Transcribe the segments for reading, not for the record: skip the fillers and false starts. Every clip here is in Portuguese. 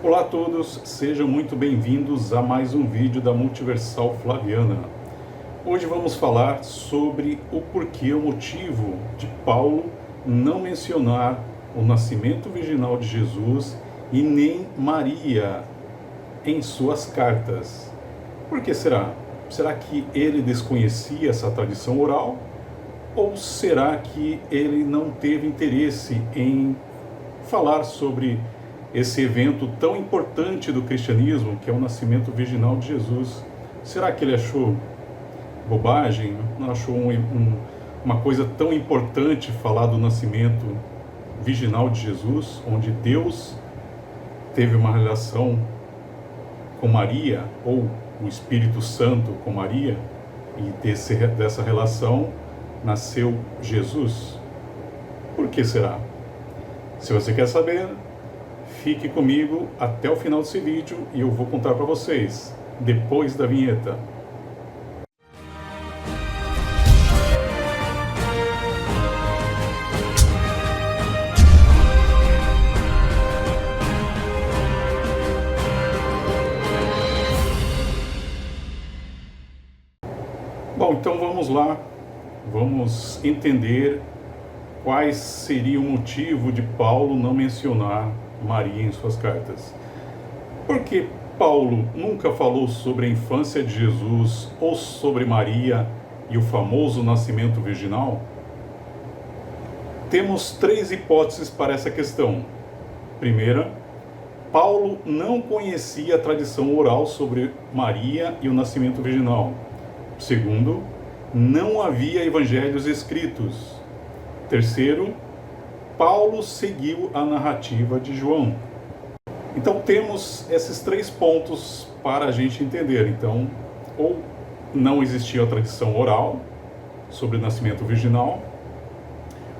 Olá a todos, sejam muito bem-vindos a mais um vídeo da Multiversal Flaviana. Hoje vamos falar sobre o porquê, o motivo de Paulo não mencionar o nascimento virginal de Jesus e nem Maria em suas cartas. Por que será? Será que ele desconhecia essa tradição oral? Ou será que ele não teve interesse em falar sobre esse evento tão importante do cristianismo, que é o nascimento virginal de Jesus? Será que ele achou bobagem? Não achou uma coisa tão importante falar do nascimento virginal de Jesus, onde Deus teve uma relação com Maria, ou o Espírito Santo com Maria, e dessa relação nasceu Jesus? Por que será? Se você quer saber, fique comigo até o final desse vídeo e eu vou contar para vocês, depois da vinheta. Bom, então vamos lá, vamos entender quais seria o motivo de Paulo não mencionar Maria em suas cartas. Porque Paulo nunca falou sobre a infância de Jesus ou sobre Maria e o famoso nascimento virginal? Temos três hipóteses para essa questão. Primeira, Paulo não conhecia a tradição oral sobre Maria e o nascimento virginal. Segundo, não havia evangelhos escritos. Terceiro, Paulo seguiu a narrativa de João. Então temos esses três pontos para a gente entender. Então, ou não existia a tradição oral sobre o nascimento virginal,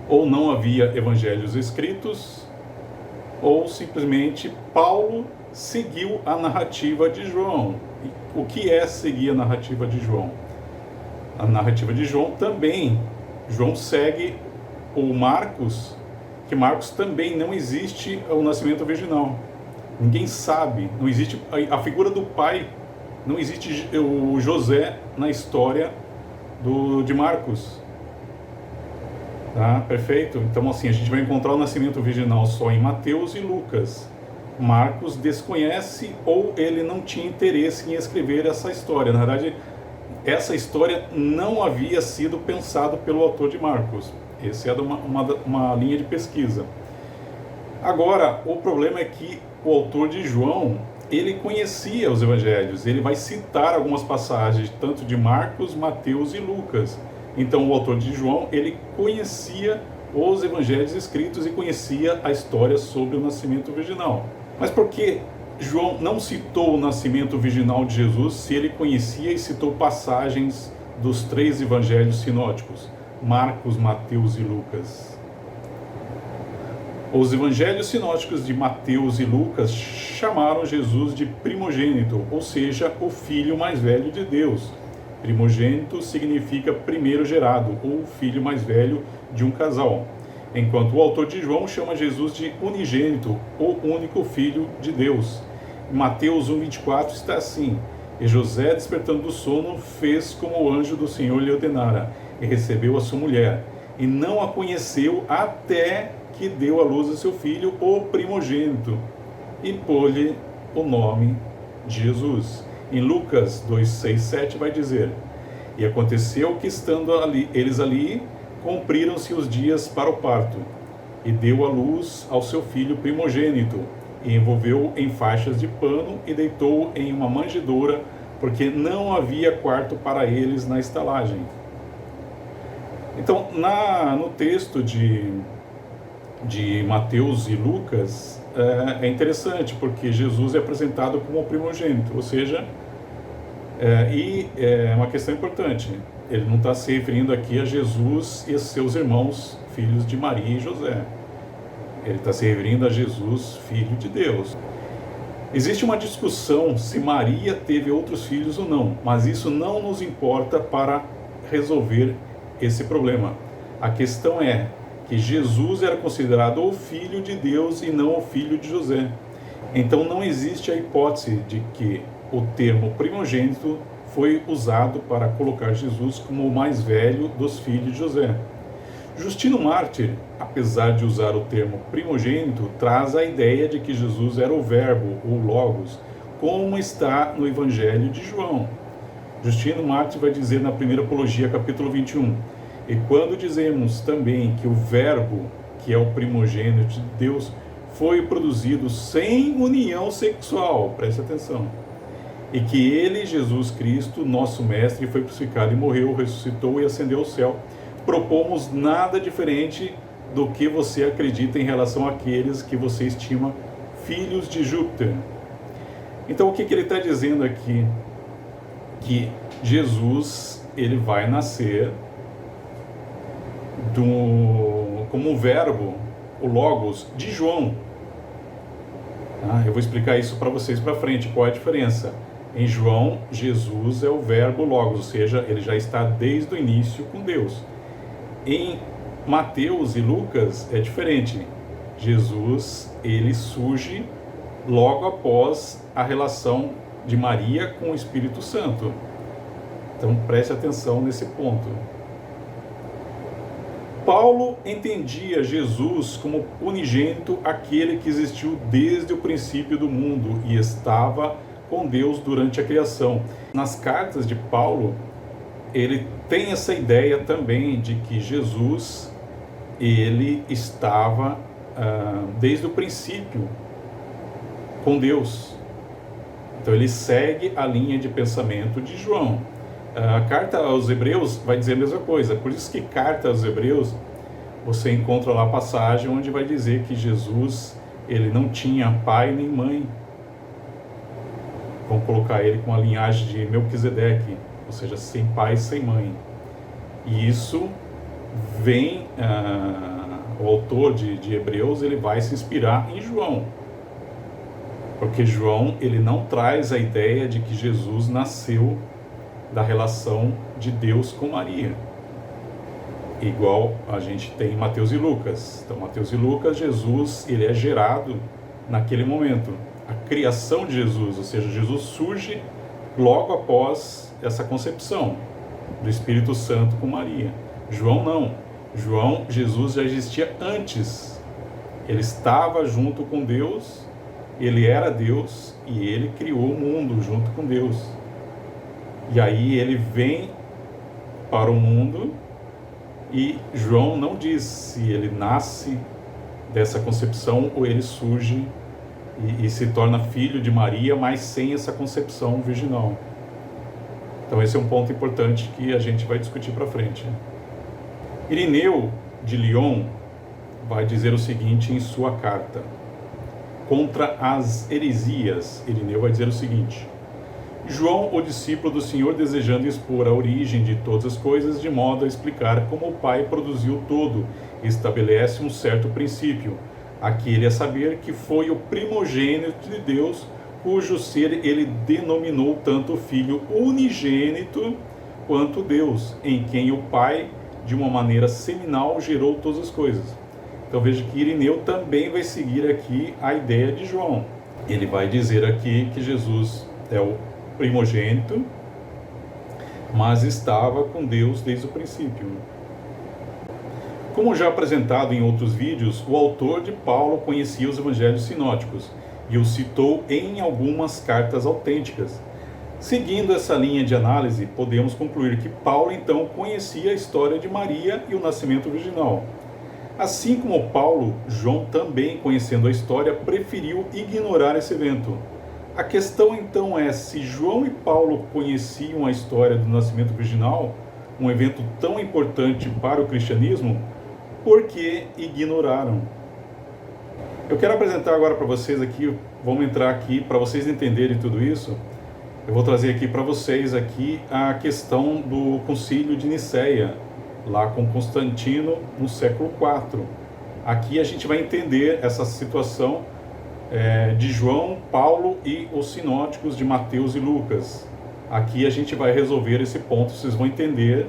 ou não havia evangelhos escritos, ou simplesmente Paulo seguiu a narrativa de João. O que é seguir a narrativa de João? A narrativa de João também, João segue o Marcos, que Marcos também não existe o nascimento virginal. Ninguém sabe, não existe a figura do pai, não existe o José na história de Marcos. Tá? Perfeito? Então assim, a gente vai encontrar o nascimento virginal só em Mateus e Lucas. Marcos desconhece ou ele não tinha interesse em escrever essa história. Na verdade, essa história não havia sido pensada pelo autor de Marcos. Essa é uma linha de pesquisa. Agora, o problema é que o autor de João, ele conhecia os evangelhos. Ele vai citar algumas passagens, tanto de Marcos, Mateus e Lucas. Então, o autor de João, ele conhecia os evangelhos escritos e conhecia a história sobre o nascimento virginal. Mas por que João não citou o nascimento virginal de Jesus se ele conhecia e citou passagens dos três evangelhos sinóticos? Marcos, Mateus e Lucas. Os evangelhos sinóticos de Mateus e Lucas chamaram Jesus de primogênito, ou seja, o filho mais velho de Deus. Primogênito significa primeiro gerado, ou filho mais velho de um casal. Enquanto o autor de João chama Jesus de unigênito, o único filho de Deus. Em Mateus 1,24 está assim: E José, despertando do sono, fez como o anjo do Senhor lhe ordenara, e recebeu a sua mulher, e não a conheceu até que deu à luz a seu filho, o primogênito, e pôs-lhe o nome de Jesus. Em Lucas 2,6-7 vai dizer: E aconteceu que, estando eles ali, cumpriram-se os dias para o parto, e deu à luz ao seu filho primogênito, e envolveu em faixas de pano, e deitou em uma manjedoura, porque não havia quarto para eles na estalagem. Então, no texto de Mateus e Lucas, é interessante, porque Jesus é apresentado como o primogênito, ou seja, é uma questão importante, ele não está se referindo aqui a Jesus e a seus irmãos, filhos de Maria e José. Ele está se referindo a Jesus, filho de Deus. Existe uma discussão se Maria teve outros filhos ou não, mas isso não nos importa para resolver esse problema. A questão é que Jesus era considerado o filho de Deus e não o filho de José. Então não existe a hipótese de que o termo primogênito foi usado para colocar Jesus como o mais velho dos filhos de José. Justino Mártir, apesar de usar o termo primogênito, traz a ideia de que Jesus era o Verbo, ou Logos, como está no Evangelho de João. Justino Mártir vai dizer na primeira Apologia, capítulo 21, e quando dizemos também que o Verbo, que é o primogênito de Deus, foi produzido sem união sexual, preste atenção, e que ele, Jesus Cristo, nosso Mestre, foi crucificado e morreu, ressuscitou e ascendeu ao céu, propomos nada diferente do que você acredita em relação àqueles que você estima filhos de Júpiter. Então o que ele está dizendo aqui? Que Jesus, ele vai nascer como um verbo, o Logos, de João. Eu vou explicar isso para vocês para frente, qual é a diferença. Em João, Jesus é o verbo Logos, ou seja, ele já está desde o início com Deus. Em Mateus e Lucas é diferente. Jesus, ele surge logo após a relação de Maria com o Espírito Santo. Então preste atenção nesse ponto. Paulo entendia Jesus como unigênito, aquele que existiu desde o princípio do mundo e estava com Deus durante a criação. Nas cartas de Paulo, ele tem essa ideia também de que Jesus, ele estava desde o princípio com Deus. Então ele segue a linha de pensamento de João. A carta aos Hebreus vai dizer a mesma coisa. Por isso que carta aos Hebreus, você encontra lá a passagem onde vai dizer que Jesus, ele não tinha pai nem mãe. Vamos colocar ele com a linhagem de Melquisedeque, ou seja, sem pai e sem mãe. E isso vem, o autor de Hebreus, ele vai se inspirar em João. Porque João, ele não traz a ideia de que Jesus nasceu da relação de Deus com Maria. Igual a gente tem em Mateus e Lucas. Então, Mateus e Lucas, Jesus, ele é gerado naquele momento. A criação de Jesus, ou seja, Jesus surge logo após essa concepção do Espírito Santo com Maria. João não. João, Jesus já existia antes. Ele estava junto com Deus, ele era Deus e ele criou o mundo junto com Deus. E aí ele vem para o mundo e João não diz se ele nasce dessa concepção ou ele surge e se torna filho de Maria, mas sem essa concepção virginal. Então esse é um ponto importante que a gente vai discutir para frente. Irineu de Lyon vai dizer o seguinte em sua carta contra as heresias. Irineu vai dizer o seguinte: João, o discípulo do Senhor, desejando expor a origem de todas as coisas, de modo a explicar como o Pai produziu todo, estabelece um certo princípio, aquele a saber que foi o primogênito de Deus, cujo ser ele denominou tanto o Filho unigênito quanto Deus, em quem o Pai, de uma maneira seminal, gerou todas as coisas. Então veja que Irineu também vai seguir aqui a ideia de João. Ele vai dizer aqui que Jesus é o primogênito, mas estava com Deus desde o princípio. Como já apresentado em outros vídeos, o autor de Paulo conhecia os evangelhos sinóticos e os citou em algumas cartas autênticas. Seguindo essa linha de análise, podemos concluir que Paulo então conhecia a história de Maria e o nascimento virginal. Assim como Paulo, João também, conhecendo a história, preferiu ignorar esse evento. A questão então é, se João e Paulo conheciam a história do nascimento virginal, um evento tão importante para o cristianismo, por que ignoraram? Eu quero apresentar agora para vocês aqui, vamos entrar aqui para vocês entenderem tudo isso. Eu vou trazer aqui para vocês aqui a questão do Concílio de Nicéia, lá com Constantino no século IV. Aqui a gente vai entender essa situação de João, Paulo e os sinóticos de Mateus e Lucas. Aqui a gente vai resolver esse ponto, vocês vão entender.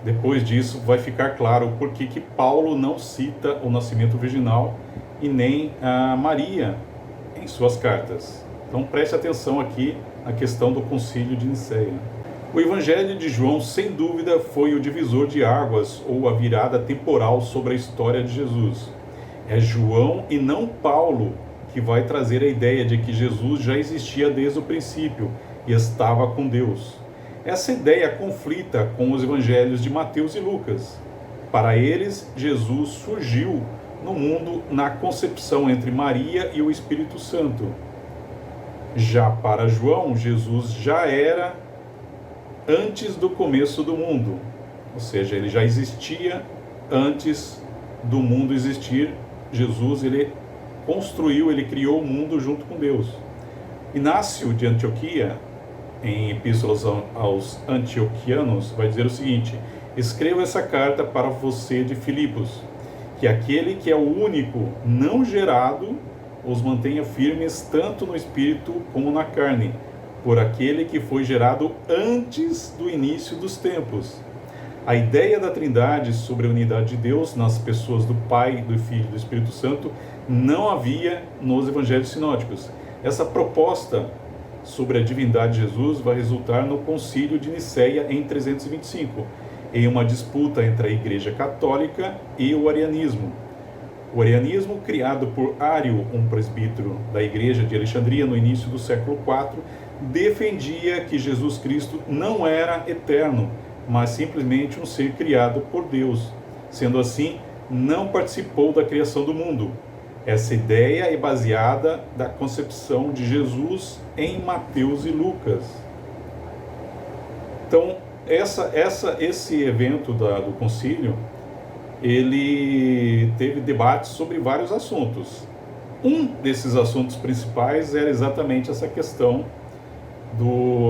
Depois disso vai ficar claro por que Paulo não cita o nascimento virginal e nem a Maria em suas cartas. Então preste atenção aqui na questão do Concílio de Nicéia. O Evangelho de João, sem dúvida, foi o divisor de águas ou a virada temporal sobre a história de Jesus. É João e não Paulo que vai trazer a ideia de que Jesus já existia desde o princípio e estava com Deus. Essa ideia conflita com os evangelhos de Mateus e Lucas. Para eles, Jesus surgiu no mundo na concepção entre Maria e o Espírito Santo. Já para João, Jesus já era antes do começo do mundo, ou seja, ele já existia antes do mundo existir. Jesus, ele construiu, ele criou o mundo junto com Deus. Inácio de Antioquia, em Epístolas aos Antioquianos, vai dizer o seguinte: escreva essa carta para você de Filipos, que aquele que é o único não gerado os mantenha firmes tanto no espírito como na carne, por aquele que foi gerado antes do início dos tempos. A ideia da Trindade sobre a unidade de Deus nas pessoas do Pai, do Filho e do Espírito Santo não havia nos evangelhos sinóticos. Essa proposta sobre a divindade de Jesus vai resultar no Concílio de Nicéia em 325, em uma disputa entre a Igreja Católica e o arianismo. O arianismo, criado por Ário, um presbítero da Igreja de Alexandria no início do século IV, defendia que Jesus Cristo não era eterno, mas simplesmente um ser criado por Deus. Sendo assim, não participou da criação do mundo. Essa ideia é baseada na concepção de Jesus em Mateus e Lucas. Então, esse evento do concílio, ele teve debates sobre vários assuntos. Um desses assuntos principais era exatamente essa questão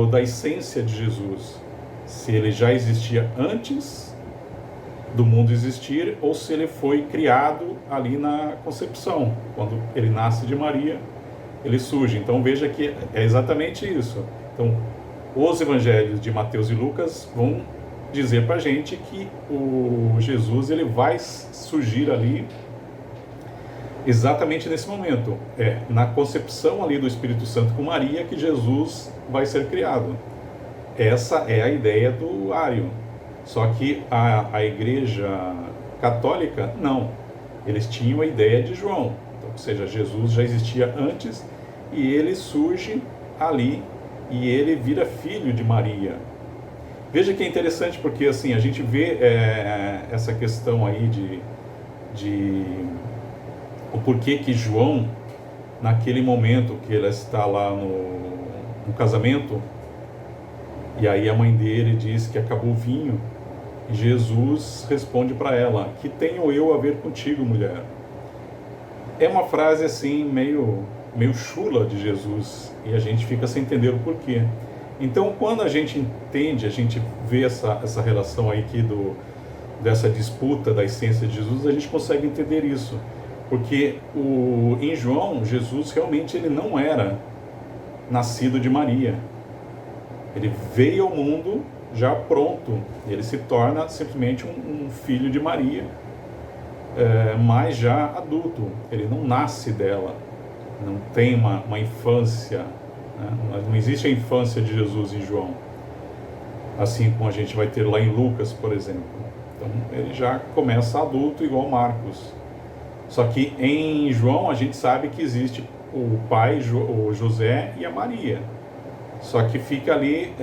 da essência de Jesus. Se ele já existia antes do mundo existir, ou se ele foi criado ali na concepção, quando ele nasce de Maria, ele surge. Então veja que é exatamente isso. Então, os evangelhos de Mateus e Lucas vão dizer para a gente que o Jesus, ele vai surgir ali exatamente nesse momento. É na concepção ali do Espírito Santo com Maria que Jesus vai ser criado. Essa é a ideia do Ário. Só que a Igreja Católica, não. Eles tinham a ideia de João. Então, ou seja, Jesus já existia antes e ele surge ali e ele vira filho de Maria. Veja que é interessante porque assim, a gente vê essa questão aí de o porquê que João, naquele momento que ele está lá no casamento, e aí a mãe dele diz que acabou o vinho, e Jesus responde para ela: que tenho eu a ver contigo, mulher? É uma frase assim meio chula de Jesus, e a gente fica sem entender o porquê. Então, quando a gente entende, a gente vê essa relação aí aqui dessa disputa da essência de Jesus, a gente consegue entender isso. Porque em João, Jesus realmente ele não era nascido de Maria. Ele veio ao mundo já pronto. Ele se torna simplesmente um filho de Maria, mas já adulto. Ele não nasce dela. Não tem uma infância. Né? Não existe a infância de Jesus em João. Assim como a gente vai ter lá em Lucas, por exemplo. Então ele já começa adulto igual Marcos. Só que em João a gente sabe que existe o pai, o José e a Maria. Só que fica ali,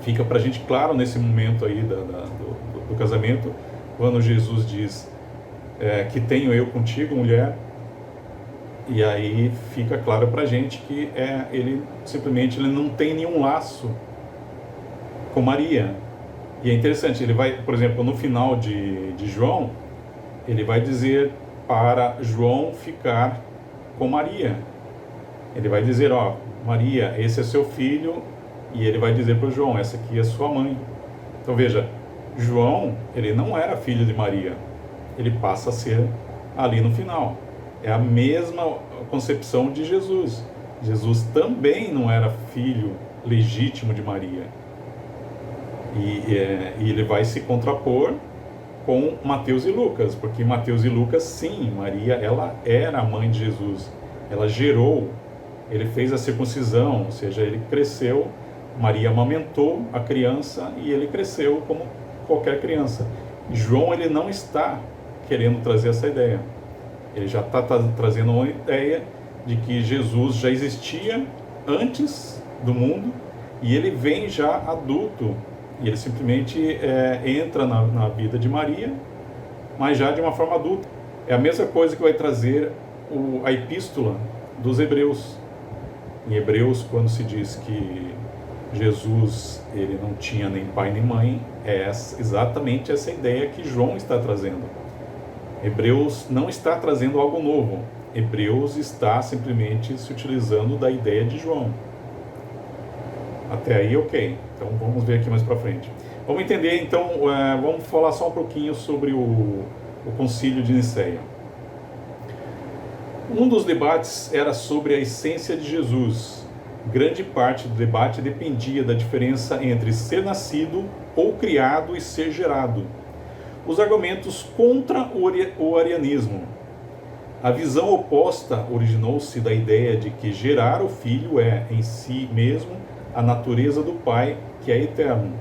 fica para a gente claro nesse momento aí do casamento, quando Jesus diz que tenho eu contigo, mulher, e aí fica claro para a gente que ele simplesmente não tem nenhum laço com Maria. E é interessante, ele vai, por exemplo, no final de João, ele vai dizer para João ficar com Maria. Ele vai dizer, ó, Maria, esse é seu filho, e ele vai dizer para João, essa aqui é sua mãe. Então veja, João, ele não era filho de Maria, ele passa a ser ali no final. É a mesma concepção de Jesus. Jesus também não era filho legítimo de Maria. E ele vai se contrapor com Mateus e Lucas, porque Mateus e Lucas, sim, Maria, ela era a mãe de Jesus. ela gerou, ele fez a circuncisão, ou seja, ele cresceu, Maria amamentou a criança e ele cresceu como qualquer criança. João, ele não está querendo trazer essa ideia. Ele já está trazendo uma ideia de que Jesus já existia antes do mundo e ele vem já adulto. E ele simplesmente entra na vida de Maria, mas já de uma forma adulta. É a mesma coisa que vai trazer a epístola dos Hebreus. Em Hebreus, quando se diz que Jesus ele não tinha nem pai nem mãe, é exatamente essa ideia que João está trazendo. Hebreus não está trazendo algo novo. Hebreus está simplesmente se utilizando da ideia de João. Até aí, ok. Então vamos ver aqui mais para frente. Vamos entender, então, vamos falar só um pouquinho sobre o Concílio de Nicéia. Um dos debates era sobre a essência de Jesus. Grande parte do debate dependia da diferença entre ser nascido ou criado e ser gerado. Os argumentos contra o arianismo. A visão oposta originou-se da ideia de que gerar o filho é, em si mesmo, a natureza do Pai, que é eterno.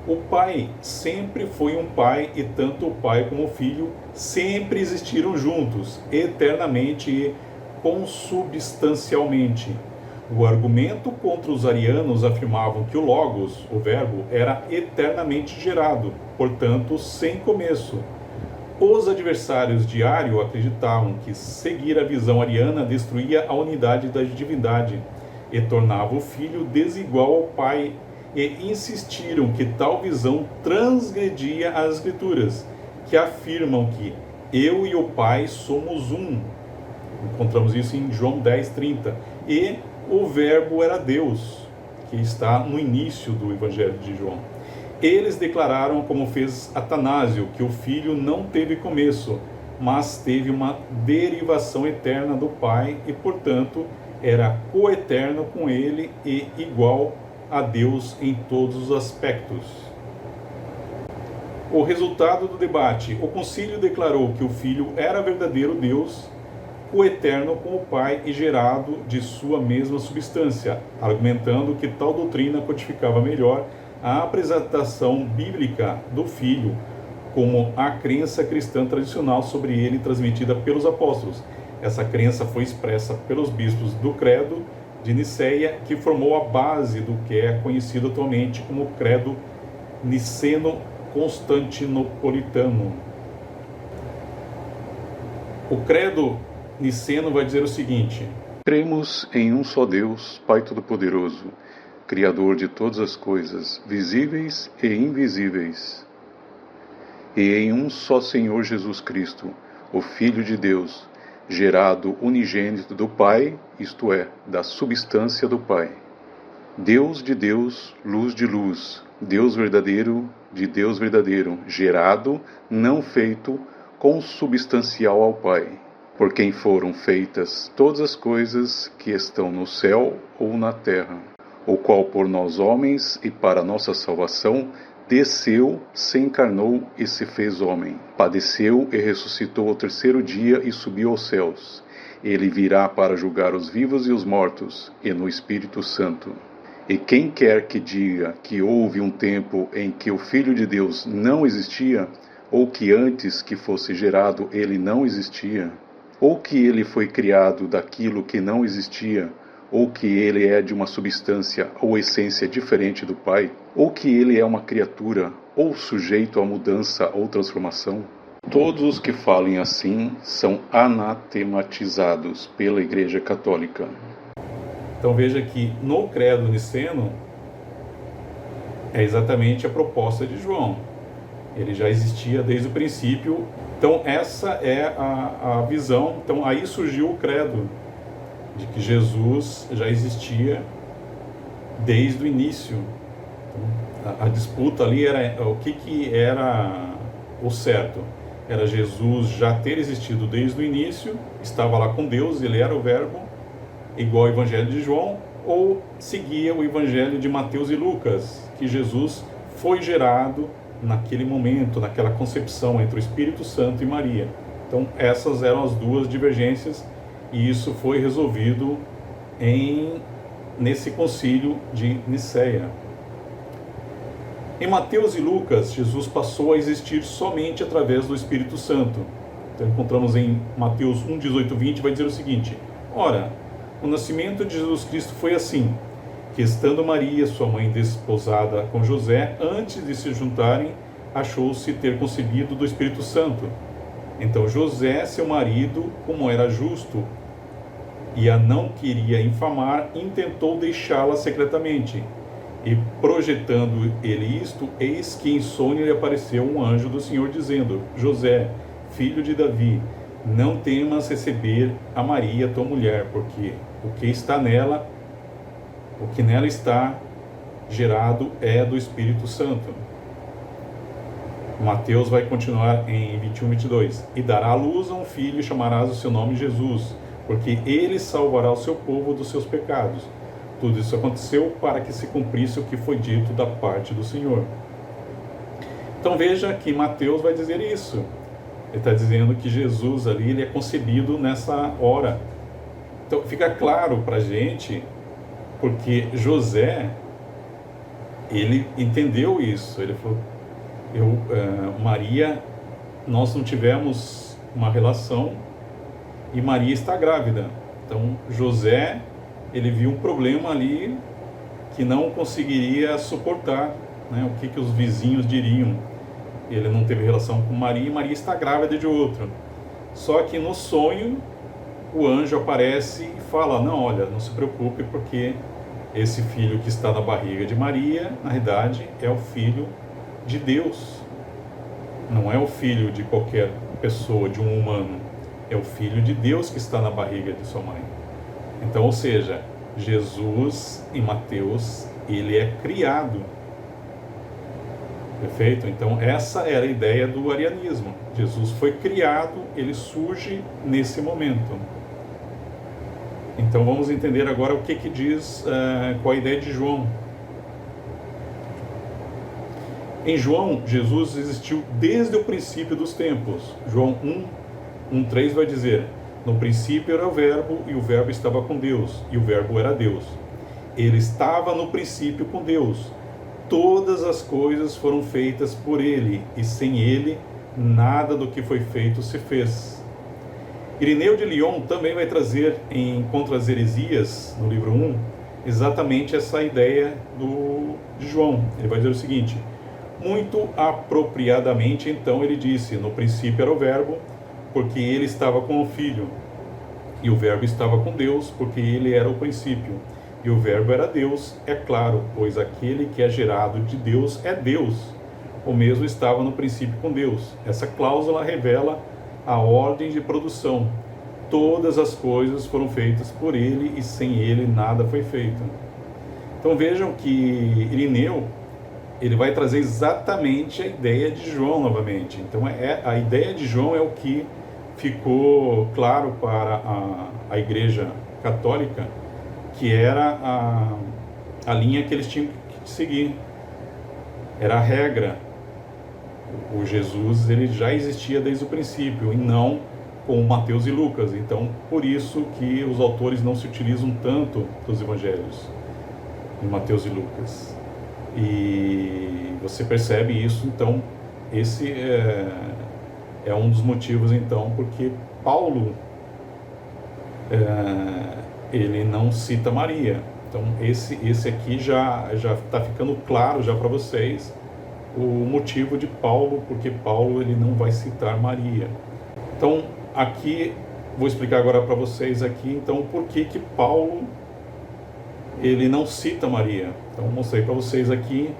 O Pai sempre foi um Pai e tanto o Pai como o Filho sempre existiram juntos, eternamente e consubstancialmente. O argumento contra os arianos afirmavam que o Logos, o Verbo, era eternamente gerado, portanto, sem começo. Os adversários de Ario acreditavam que seguir a visão ariana destruía a unidade da divindade e tornava o Filho desigual ao Pai, e insistiram que tal visão transgredia as Escrituras, que afirmam que eu e o Pai somos um. Encontramos isso em João 10:30. E o Verbo era Deus, que está no início do Evangelho de João. Eles declararam, como fez Atanásio, que o Filho não teve começo, mas teve uma derivação eterna do Pai e, portanto, era coeterno com ele e igual a Deus em todos os aspectos. O resultado do debate: o concílio declarou que o Filho era verdadeiro Deus, coeterno com o Pai e gerado de sua mesma substância, argumentando que tal doutrina codificava melhor a apresentação bíblica do Filho, como a crença cristã tradicional sobre ele transmitida pelos apóstolos. Essa crença foi expressa pelos bispos do Credo de Nicéia, que formou a base do que é conhecido atualmente como Credo Niceno-Constantinopolitano. O Credo Niceno vai dizer o seguinte: cremos em um só Deus, Pai Todo-Poderoso, Criador de todas as coisas, visíveis e invisíveis, e em um só Senhor Jesus Cristo, o Filho de Deus, gerado unigênito do Pai, isto é, da substância do Pai. Deus de Deus, luz de luz, Deus verdadeiro de Deus verdadeiro, gerado, não feito, consubstancial ao Pai, por quem foram feitas todas as coisas que estão no céu ou na terra, o qual por nós homens e para nossa salvação desceu, se encarnou e se fez homem. Padeceu e ressuscitou ao terceiro dia e subiu aos céus. Ele virá para julgar os vivos e os mortos, e no Espírito Santo. E quem quer que diga que houve um tempo em que o Filho de Deus não existia, ou que antes que fosse gerado ele não existia, ou que ele foi criado daquilo que não existia, ou que ele é de uma substância ou essência diferente do Pai, ou que ele é uma criatura, ou sujeito a mudança ou transformação, todos os que falem assim são anatematizados pela Igreja Católica. Então veja que no Credo Niceno é exatamente a proposta de João. Ele já existia desde o princípio. Então essa é a visão. Então aí surgiu o Credo, de que Jesus já existia desde o início. Então, a disputa ali era o que era o certo. Era Jesus já ter existido desde o início, estava lá com Deus, ele era o Verbo, igual ao Evangelho de João, ou seguia o Evangelho de Mateus e Lucas, que Jesus foi gerado naquele momento, naquela concepção entre o Espírito Santo e Maria. Então essas eram as duas divergências, e isso foi resolvido nesse concílio de Nicéia. Em Mateus e Lucas, Jesus passou a existir somente através do Espírito Santo. Então encontramos em Mateus 1, 18, 20, vai dizer o seguinte: ora, o nascimento de Jesus Cristo foi assim, que estando Maria, sua mãe, desposada com José, antes de se juntarem, achou-se ter concebido do Espírito Santo. Então José, seu marido, como era justo e a não queria infamar, intentou deixá-la secretamente. E projetando ele isto, eis que em sonho lhe apareceu um anjo do Senhor, dizendo: José, filho de Davi, não temas receber a Maria, tua mulher, porque o que nela está gerado é do Espírito Santo. Mateus vai continuar em 21, 22. E dará à luz a um filho e chamarás o seu nome Jesus, porque ele salvará o seu povo dos seus pecados. Tudo isso aconteceu para que se cumprisse o que foi dito da parte do Senhor. Então veja que Mateus vai dizer isso. Ele está dizendo que Jesus ali ele é concebido nessa hora. Então fica claro para a gente, porque José, ele entendeu isso. Ele falou: Maria, nós não tivemos uma relação e Maria está grávida. Então José, ele viu um problema ali que não conseguiria suportar, né? O que os vizinhos diriam. Ele não teve relação com Maria e Maria está grávida de outro. Só que no sonho o anjo aparece e fala: não, olha, não se preocupe, porque esse filho que está na barriga de Maria, na realidade, é o filho de Deus. Não é o filho de qualquer pessoa, de um humano. É o filho de Deus que está na barriga de sua mãe. Então, ou seja, Jesus, em Mateus, ele é criado. Perfeito? Então, essa era a ideia do arianismo. Jesus foi criado, ele surge nesse momento. Então, vamos entender agora o que diz com a ideia de João. Em João, Jesus existiu desde o princípio dos tempos. João 1:3 vai dizer: no princípio era o Verbo, e o Verbo estava com Deus, e o Verbo era Deus. Ele estava no princípio com Deus. Todas as coisas foram feitas por ele, e sem ele, nada do que foi feito se fez. Irineu de Lyon também vai trazer em Contra as Heresias, no livro 1, exatamente essa ideia de João. Ele vai dizer o seguinte: muito apropriadamente, então, ele disse: no princípio era o Verbo, porque ele estava com o Filho, e o Verbo estava com Deus, porque ele era o princípio, e o Verbo era Deus, é claro, pois aquele que é gerado de Deus é Deus. O mesmo estava no princípio com Deus. Essa cláusula revela a ordem de produção. Todas as coisas foram feitas por ele, e sem ele nada foi feito. Então vejam que Irineu, ele vai trazer exatamente a ideia de João novamente. Então a ideia de João é o que ficou claro para a Igreja Católica, que era a linha que eles tinham que seguir. Era a regra. O Jesus, ele já existia desde o princípio, e não com Mateus e Lucas. Então, por isso que os autores não se utilizam tanto dos evangelhos, em Mateus e Lucas. E você percebe isso. Então esse é um dos motivos, então, porque Paulo ele não cita Maria. Então esse aqui já está ficando claro já para vocês o motivo de Paulo, porque Paulo ele não vai citar Maria. Então aqui vou explicar agora para vocês aqui, então, por que Paulo ele não cita Maria. Então mostrei para vocês aqui,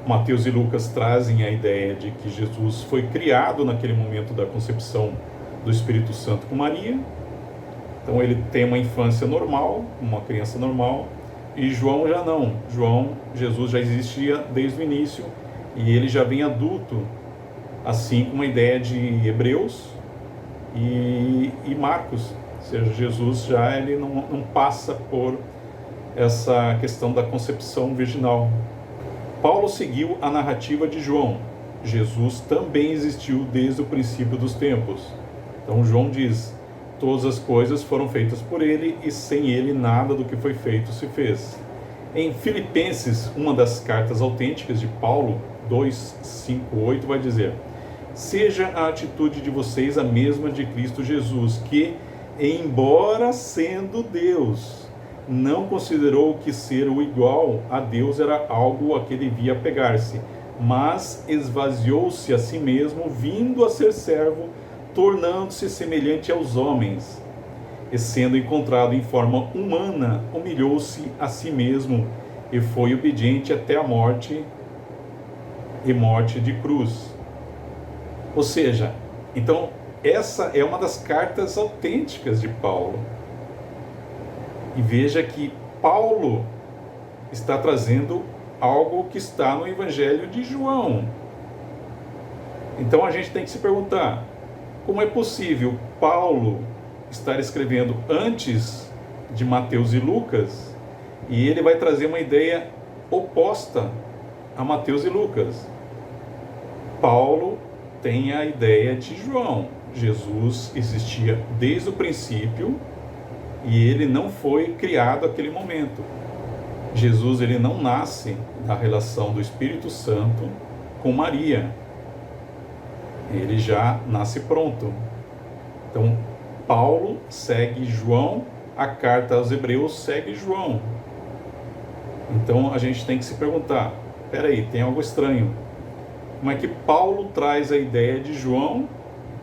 Mateus e Lucas trazem a ideia de que Jesus foi criado naquele momento da concepção do Espírito Santo com Maria. Então ele tem uma infância normal, uma criança normal, e João já não. Jesus já existia desde o início, e ele já vem adulto, assim como a ideia de Hebreus e Marcos. Ou seja, Jesus já ele não passa por essa questão da concepção virginal. Paulo seguiu a narrativa de João. Jesus também existiu desde o princípio dos tempos. Então João diz: Todas as coisas foram feitas por ele, e sem ele nada do que foi feito se fez. Em Filipenses, uma das cartas autênticas de Paulo, 2:5-8, vai dizer: seja a atitude de vocês a mesma de Cristo Jesus, que, embora sendo Deus, não considerou que ser o igual a Deus era algo a que devia apegar-se, mas esvaziou-se a si mesmo, vindo a ser servo, tornando-se semelhante aos homens. E sendo encontrado em forma humana, humilhou-se a si mesmo e foi obediente até a morte, e morte de cruz. Ou seja, então essa é uma das cartas autênticas de Paulo. E veja que Paulo está trazendo algo que está no Evangelho de João. Então a gente tem que se perguntar: como é possível Paulo estar escrevendo antes de Mateus e Lucas, e ele vai trazer uma ideia oposta a Mateus e Lucas? Paulo tem a ideia de João. Jesus existia desde o princípio e ele não foi criado naquele momento. Jesus, ele não nasce da relação do Espírito Santo com Maria. Ele já nasce pronto. Então, Paulo segue João, a carta aos Hebreus segue João. Então, a gente tem que se perguntar: peraí, tem algo estranho. Como é que Paulo traz a ideia de João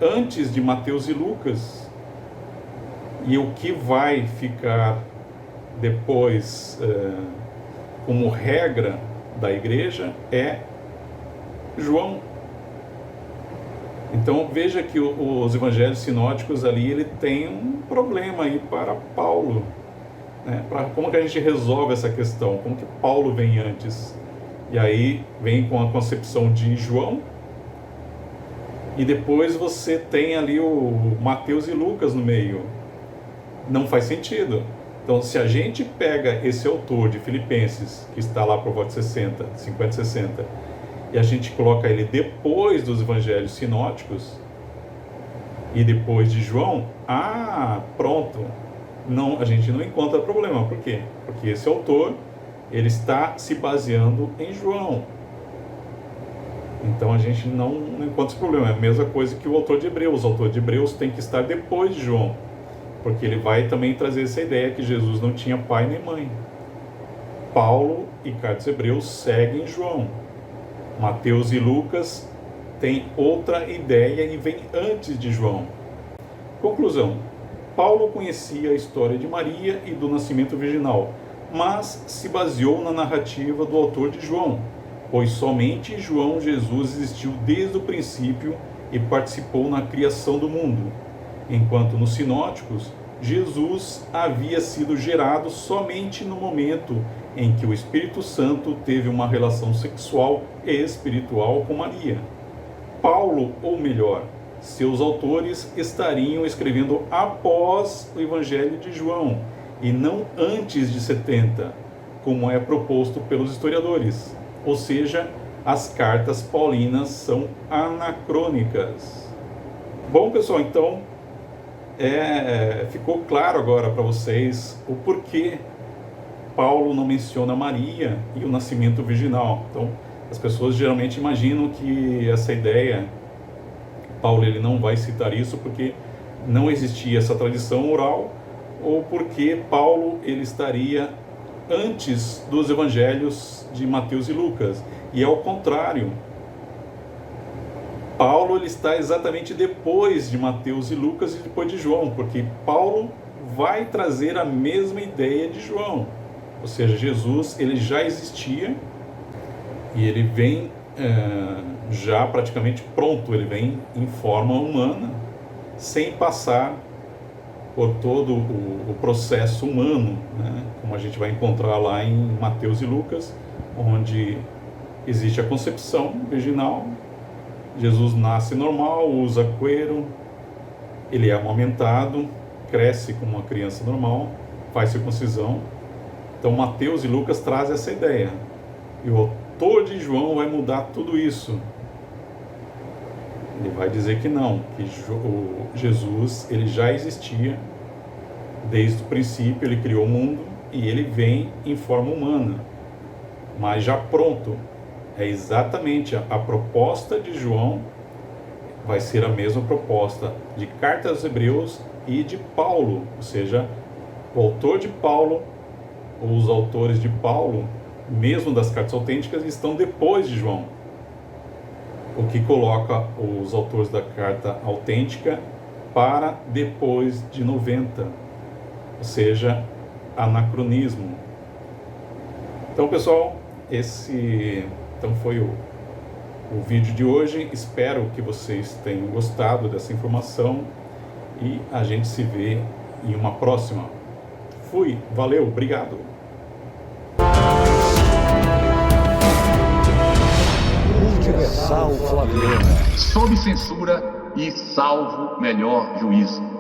antes de Mateus e Lucas? E o que vai ficar depois como regra da igreja é João. Então veja que os evangelhos sinóticos ali, ele tem um problema aí para Paulo, né? Como que a gente resolve essa questão? Como que Paulo vem antes? E aí vem com a concepção de João, e depois você tem ali o Mateus e Lucas no meio. Não faz sentido. Então, se a gente pega esse autor de Filipenses, que está lá por volta de 50 e 60, e a gente coloca ele depois dos evangelhos sinóticos e depois de João, pronto, não, a gente não encontra problema. Por quê? Porque esse autor, ele está se baseando em João. Então a gente não encontra esse problema. É a mesma coisa que o autor de Hebreus. O autor de Hebreus tem que estar depois de João, porque ele vai também trazer essa ideia que Jesus não tinha pai nem mãe. Paulo e cartas Hebreus seguem João. Mateus e Lucas têm outra ideia e vem antes de João. Conclusão: Paulo conhecia a história de Maria e do nascimento virginal, mas se baseou na narrativa do autor de João, pois somente João Jesus existiu desde o princípio e participou na criação do mundo, enquanto nos sinóticos, Jesus havia sido gerado somente no momento em que o Espírito Santo teve uma relação sexual e espiritual com Maria. Paulo, ou melhor, seus autores estariam escrevendo após o Evangelho de João, e não antes de 70, como é proposto pelos historiadores. Ou seja, as cartas paulinas são anacrônicas. Bom, pessoal, então ficou claro agora para vocês o porquê Paulo não menciona Maria e o nascimento virginal. Então, as pessoas geralmente imaginam que essa ideia, Paulo ele não vai citar isso porque não existia essa tradição oral, ou porque Paulo ele estaria antes dos evangelhos de Mateus e Lucas. E ao contrário, Paulo ele está exatamente depois de Mateus e Lucas e depois de João, porque Paulo vai trazer a mesma ideia de João. Ou seja, Jesus ele já existia e ele vem já praticamente pronto, ele vem em forma humana, sem passar por todo o processo humano, né? Como a gente vai encontrar lá em Mateus e Lucas, onde existe a concepção virginal, Jesus nasce normal, usa cuero, ele é amamentado, cresce como uma criança normal, faz circuncisão. Então Mateus e Lucas trazem essa ideia, e o autor de João vai mudar tudo isso. Ele vai dizer que não, que Jesus ele já existia desde o princípio, ele criou o mundo e ele vem em forma humana, mas já pronto. É exatamente a proposta de João, vai ser a mesma proposta de Carta aos Hebreus e de Paulo, ou seja, o autor de Paulo, ou os autores de Paulo, mesmo das cartas autênticas, estão depois de João, o que coloca os autores da carta autêntica para depois de 90, ou seja, anacronismo. Então, pessoal, esse foi o vídeo de hoje. Espero que vocês tenham gostado dessa informação e a gente se vê em uma próxima. Fui, valeu, obrigado. Universal Flaviana. Sob censura e salvo melhor juízo.